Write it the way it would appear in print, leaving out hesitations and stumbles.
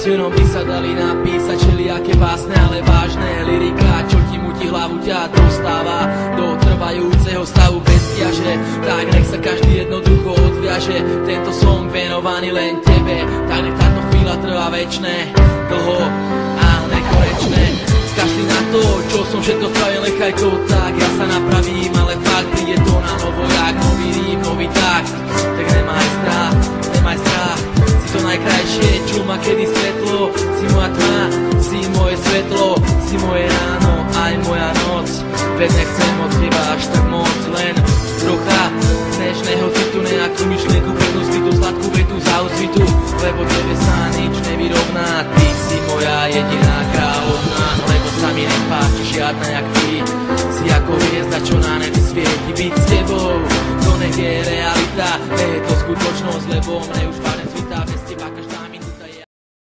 Pasiónom by sa dali napísať všelijaké básne, ale vážne lyrika, čo ti mutí hlavu, ťa dostáva do trvajúceho stavu bez ťaže. Tak nech sa každý jednoducho odviaže, tento song venovaný len tebe. Tak nech táto chvíľa trvá večné, dlho a nekonečné. Skašli na to, čo som všetko spravil, nechaj to tak, ja sa napravím, ale